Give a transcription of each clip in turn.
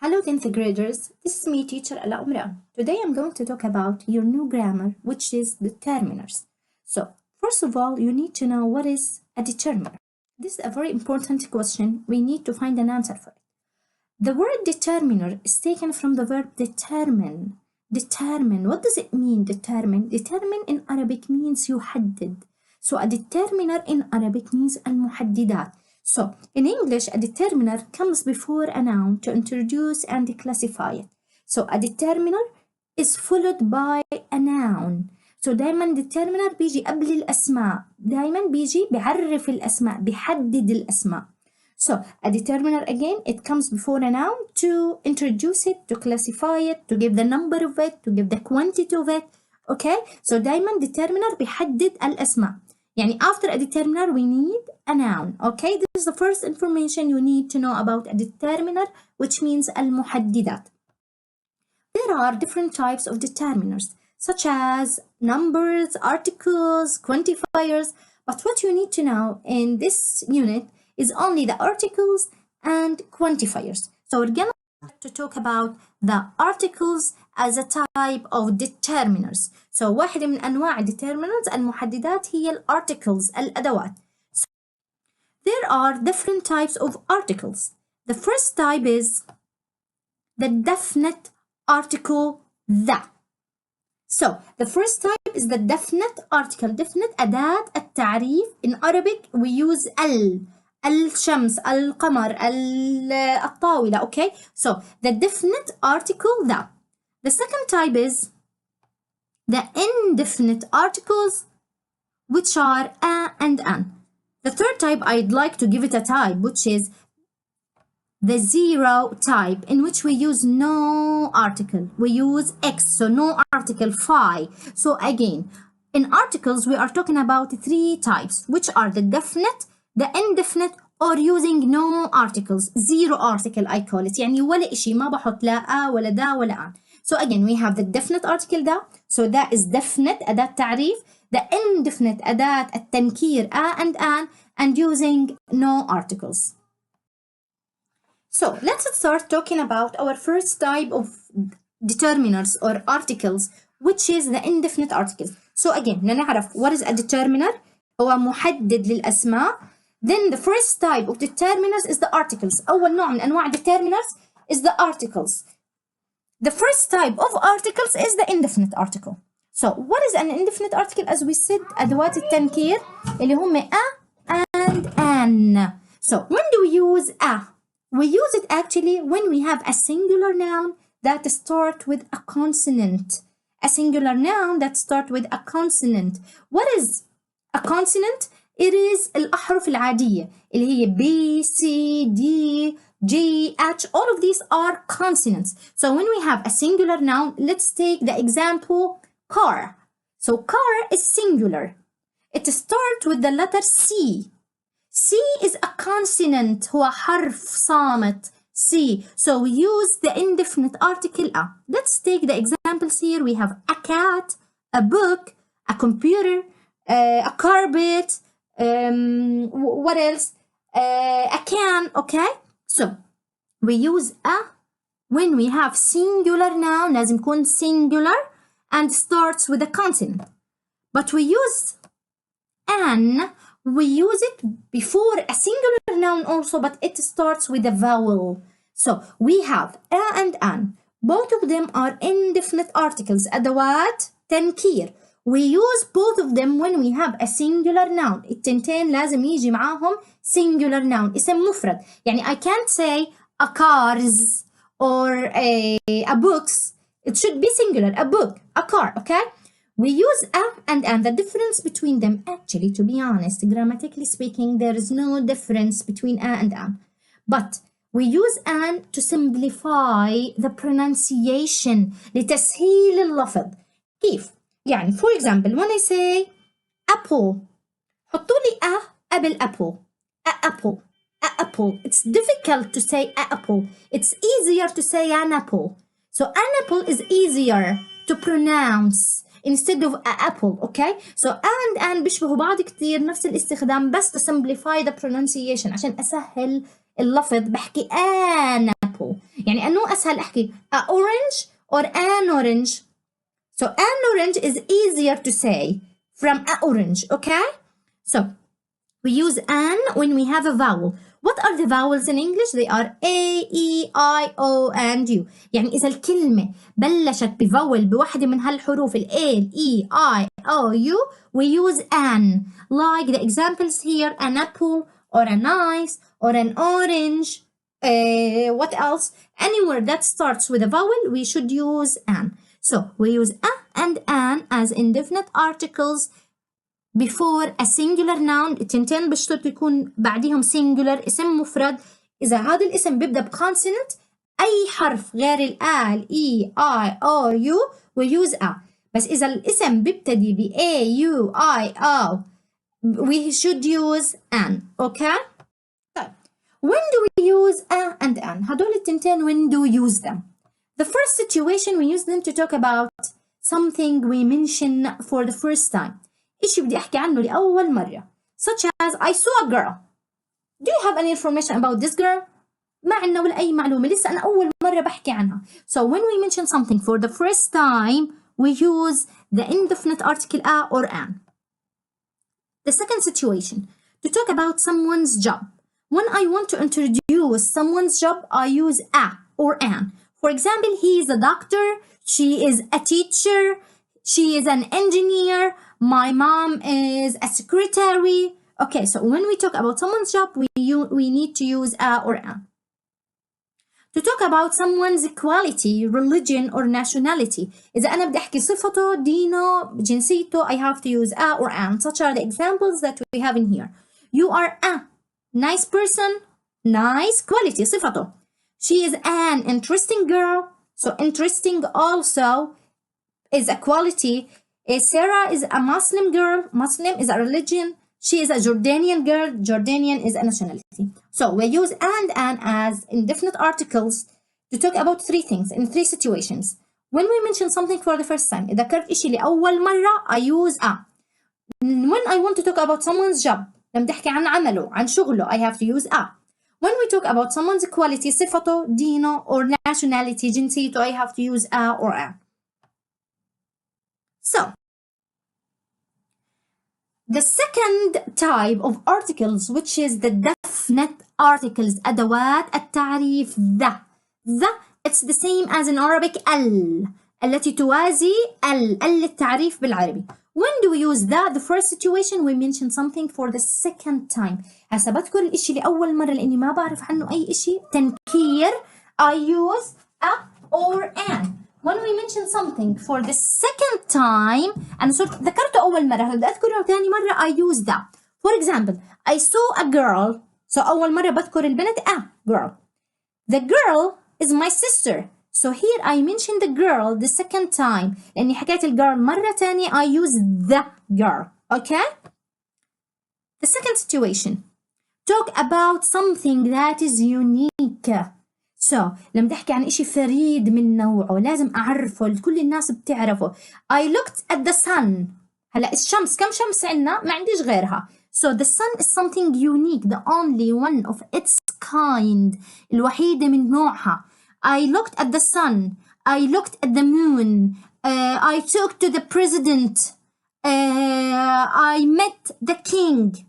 Hello 10th graders, this is me teacher Ala Umran. Today I'm going to talk about your new grammar which is determiners. So first of all you need to know what is a determiner. This is a very important question. We need to find an answer for it. The word determiner is taken from the verb determine. Determine, what does it mean determine? Determine in Arabic means يحدد. So a determiner in Arabic means المحددات. So, in English, a determiner comes before a noun to introduce and classify it. So, a determiner is followed by a noun. So, دايما determiner بيجي قبل الأسماء. دايما بيجي بيعرف الأسماء، بيحدد الأسماء. So, a determiner again, it comes before a noun to introduce it, to classify it, to give the number of it, to give the quantity of it. Okay? So, دايما determiner بيحدد الأسماء. يعني after a determiner we need a noun. Okay, this is the first information you need to know about a determiner, which means المحددات. There are different types of determiners such as numbers, articles, quantifiers, but what you need to know in this unit is only the articles and quantifiers. So we're gonna to talk about the articles as a type of determiners. So واحدة من أنواع determiners المحددات هي articles الأدوات. So there are different types of articles. The first type is the definite article the. So the first type is the definite article. Definite أداة التعريف. In Arabic we use الشمس، القمر، الطاولة. Okay, so the definite article the. The second type is the indefinite articles, which are a and an. The third type, I'd like to give it a type, which is the zero type, in which we use no article. We use X, so no article, phi. So again, in articles, we are talking about three types, which are the definite, the indefinite, or using no articles. Zero article, I call it. يعني ولا إشي، ما بحط لا a ولا دا ولا an. So again, we have the definite article da. So that is definite, أداة تعريف. The indefinite, أداة التنكير a and using no articles. So let's start talking about our first type of determiners or articles, which is the indefinite articles. So again, نعرف what is a determiner. هو محدد للأسماء. Then the first type of determiners is the articles. أول نوع من أنواع determiners is the articles. The first type of articles is the indefinite article. So what is an indefinite article? As we said, أدوات التنكير اللي هم a and an. So when do we use a? We use it actually when we have a singular noun that starts with a consonant. A singular noun that starts with a consonant. What is a consonant? It is الأحرف العادية اللي هي B, C, D, G, H. All of these are consonants. So when we have a singular noun, let's take the example car. So car is singular. It starts with the letter C. C is a consonant. هو حرف صامت. C. So we use the indefinite article a. Let's take the examples here. We have a cat, a book, a computer, a carpet. What else? A can. Okay. So we use a when we have singular noun. لازم يكون singular and starts with a consonant. But we use an. We use it before a singular noun also, but it starts with a vowel. So we have a and an. Both of them are indefinite articles. أدوات تنكير. We use both of them when we have a singular noun. التنتين لازم يجي معاهم singular noun. اسم مفرد. يعني I can't say a cars or a books. It should be singular. A book, a car, okay? We use a and an. The difference between them, actually, to be honest, grammatically speaking, there is no difference between a and an. But we use an to simplify the pronunciation. لتسهيل اللفظ. كيف؟ يعني for example, when I say apple, حطوا لي a قبل apple. A apple. A apple. It's difficult to say a apple. It's easier to say an apple. So an apple is easier to pronounce instead of a apple. Okay? So and بيشبهوا بعض كتير، نفس الاستخدام، بس to simplify the pronunciation عشان أسهل اللفظ بحكي an apple. يعني أنه أسهل أحكي a orange or an orange. So an orange is easier to say from a orange, okay? So we use an when we have a vowel. What are the vowels in English? They are A, E, I, O, and U. يعني إذا الكلمة بلشت بفول بواحدة من هالحروف ال A, E, I, O, U, we use an. Like the examples here, an apple, or an ice, or an orange. What else? Anywhere that starts with a vowel, we should use an. So we use a and an as indefinite articles before a singular noun. التنتين بشرط يكون بعديهم singular اسم مفرد. إذا هذا الاسم بيبدأ بconsonant أي حرف غير ال A, ال E, I, O, U we use a. بس إذا الاسم بيبتدي ب A, U, I, O we should use an. Okay? طيب when do we use a and an؟ هدول التنتين when do we use them؟ The first situation we use them to talk about something we mention for the first time. إشي بدي أحكي عنه لأول مرة. Such as I saw a girl. Do you have any information about this girl؟ ما عنا ولا أي معلومة. لسه أنا أول مرة بحكي عنها. So when we mention something for the first time, we use the indefinite article a or an. The second situation, to talk about someone's job. When I want to introduce someone's job, I use a or an. For example, he is a doctor, she is a teacher, she is an engineer, my mom is a secretary. Okay, so when we talk about someone's job, we need to use a or an. To talk about someone's quality, religion, or nationality. إذا أنا بدي أحكي صفته, دينه, جنسيته, I have to use a or an. Such are the examples that we have in here. You are a nice person, nice quality, صفته. She is an interesting girl, so interesting also is a quality. Sarah is a Muslim girl, Muslim is a religion. She is a Jordanian girl, Jordanian is a nationality. So we use and an as indefinite articles to talk about three things in three situations. When we mention something for the first time, إذا ذكرت إشي لأول مرة, I use a. When I want to talk about someone's job, لما بدي أحكي عن عمله, عن شغله, I have to use a. When we talk about someone's quality, صفته, دينه, or nationality, جنسيته, I have to use a or a. So, the second type of articles, which is the definite articles, أدوات التعريف the, it's the same as in Arabic التي توازي التعريف بالعربي. When do we use that? The first situation we mention something for the second time. هسا بذكر الإشي لأول مرة لأني ما بعرف عنه أي إشي. تنكير I use a or an. When we mention something for the second time أنا صرت ذكرته أول مرة هل بدي أذكره ثاني مرة I use that. For example, I saw a girl. So أول مرة بذكر البنت a girl. The girl is my sister. So here I mentioned the girl the second time. لأني حكيت الgirl مرة تانية I use the girl. Okay? The second situation. Talk about something that is unique. So لما تحكي عن إشي فريد من نوعه لازم أعرفه كل الناس بتعرفه. I looked at the sun. هلا الشمس كم شمس عنا؟ ما عنديش غيرها. So the sun is something unique, the only one of its kind. الوحيدة من نوعها. I looked at the sun. I looked at the moon. I talked to the president. I met the king.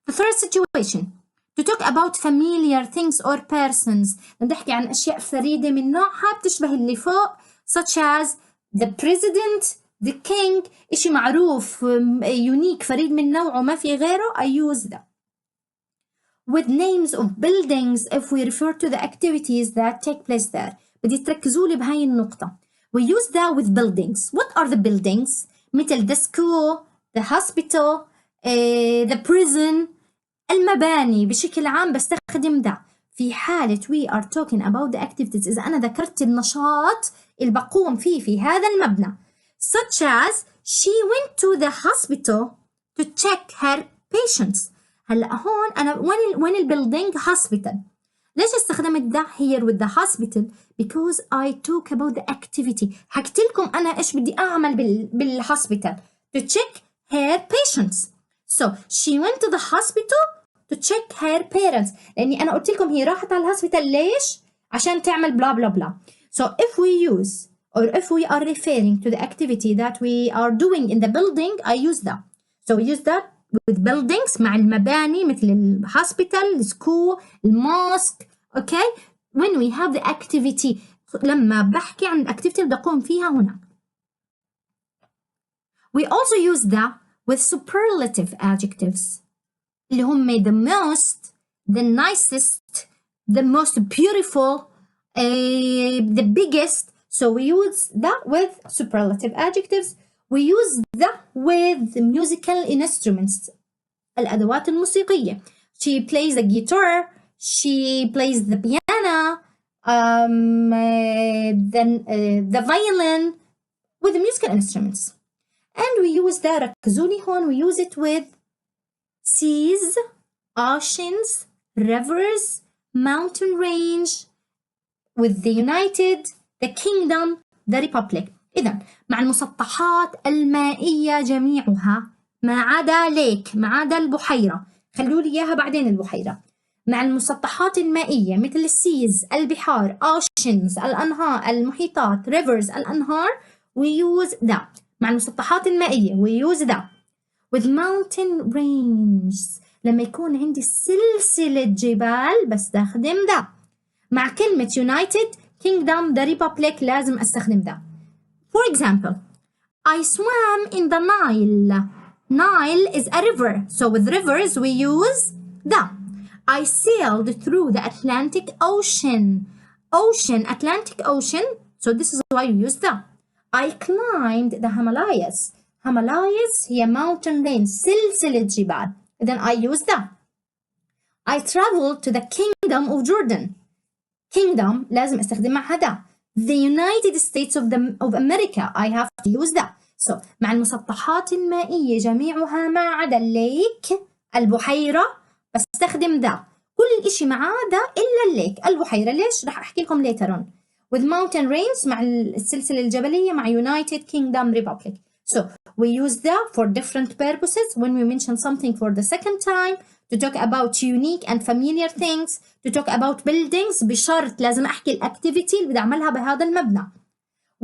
The third situation. To talk about familiar things or persons. نحكي عن أشياء فريدة من نوعها بتشبه اللي فوق. Such as the president, the king. إشي معروف unique فريد من نوعه ما في غيره. I use that. With names of buildings if we refer to the activities that take place there. بدي تركزوا لي بهاي النقطة. We use that with buildings. What are the buildings? مثل the school, the hospital, the prison. المباني بشكل عام بستخدم ده في حالة we are talking about the activities. إذا أنا ذكرت النشاط اللي بقوم فيه في هذا المبنى. Such as she went to the hospital to check her patients. هلا هون أنا when البيلدينج hospital. ليش استخدمت ده here with the hospital? Because I talk about the activity. حكيت لكم أنا إيش بدي أعمل بالhospital to check her patients. So she went to the hospital to check her parents. لأني أنا قلت لكم هي راحت على الهوسبيتال ليش؟ عشان تعمل blah blah blah. So if we use or if we are referring to the activity that we are doing in the building, I use that. So we use that with buildings مع المباني مثل ال hospital, the school, the mosque. Okay? When we have the activity, لما بحكي عن activity اللي بقوم فيها هنا. We also use that with superlative adjectives اللي هم the most, the nicest, the most beautiful, the biggest. So we use that with superlative adjectives. We use that with musical instruments, الأدوات الموسيقية. She plays the guitar, she plays the piano, the violin, with the musical instruments. And we use that, ركزوا لي هون, we use it with seas, oceans, rivers, mountain range, with the United, the Kingdom, the Republic. إذا مع المسطحات المائية جميعها ما عدا ليك، ما عدا البحيرة، خلوا لي إياها بعدين البحيرة. مع المسطحات المائية مثل السيز، البحار، oceans، الأنهار، المحيطات، rivers، الأنهار، we use that. مع المسطحات المائية we use that. with mountain ranges لما يكون عندي سلسلة جبال بستخدم ده. مع كلمة United Kingdom the Republic لازم أستخدم ده. For example, I swam in the Nile. Nile is a river, so with rivers we use the. I sailed through the Atlantic Ocean. Ocean, Atlantic Ocean, so this is why we use the. I climbed the Himalayas. Himalayas هي mountain range, سلسلة جبال. Then I use the. I traveled to the Kingdom of Jordan. Kingdom لازم استخدم معها ده. The United States of America, I have to use that. So مع المسطحات المائية جميعها ما عدا الليك، البحيرة، بستخدم ده. كل إشي مع ده إلا الليك، البحيرة. ليش؟ رح أحكي لكم later on. With mountain range مع السلسلة الجبلية مع United Kingdom Republic. So we use that for different purposes. When we mention something for the second time, to talk about unique and familiar things, to talk about buildings بشرط لازم أحكي الactivity اللي بدي أعملها بهذا المبنى.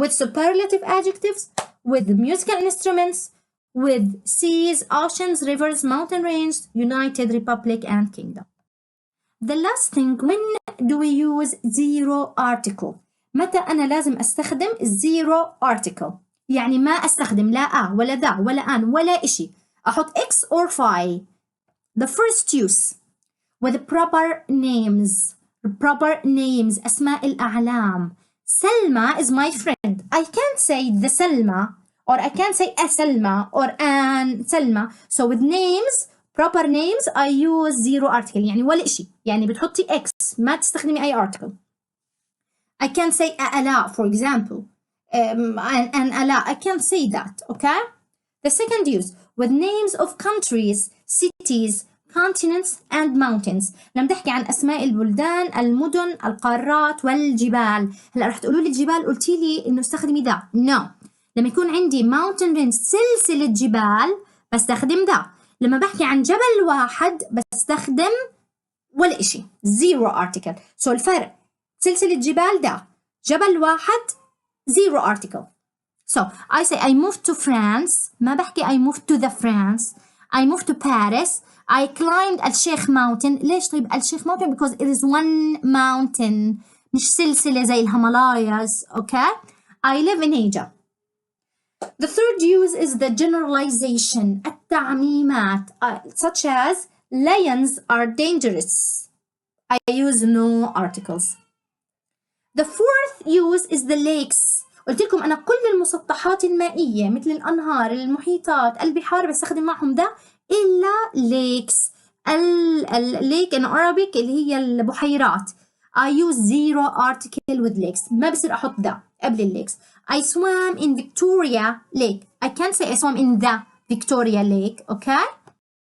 With superlative adjectives, with musical instruments, with seas, oceans, rivers, mountain range, United Republic and Kingdom. The last thing, when do we use zero article? متى أنا لازم أستخدم zero article؟ يعني ما أستخدم لا ولا ذا ولا أن ولا إشي. أحط X or phi. The first use with proper names. Proper names, أسماء الأعلام. Selma is my friend. I can't say the Selma, or I can't say a Selma or an Selma. So with names, proper names, I use zero article. يعني ولا إشي. يعني بتحطي X ما تستخدمي أي article. I can't say a Ala, for example. An Ala, I can't say that, okay? The second use, with names of countries, cities, continents and mountains. لما تحكي عن أسماء البلدان، المدن، القارات والجبال. هلا رح تقولوا لي الجبال قلتي لي إنه استخدمي ده. No. لما يكون عندي mountain range سلسلة جبال بستخدم ده. لما بحكي عن جبل واحد بستخدم ولا إشي. Zero article. So الفرق سلسلة جبال ده. جبل واحد zero article. So I say I moved to France. ما بحكي I moved to the France. I moved to Paris. I climbed الشيخ mountain. ليش طيب الشيخ mountain? Because it is one mountain. مش سلسلة زي الهيمالاياز. Okay? I live in Asia. The third use is the generalization. التعميمات. Such as lions are dangerous. I use no articles. The fourth use is the lakes. قلت لكم أنا كل المسطحات المائية مثل الأنهار، المحيطات، البحار بستخدم معهم ده إلا lakes. lake in Arabic اللي هي البحيرات. I use zero article with lakes. ما بصير أحط ده قبل الليكس. I swam in Victoria Lake. I can't say I swam in the Victoria Lake, okay?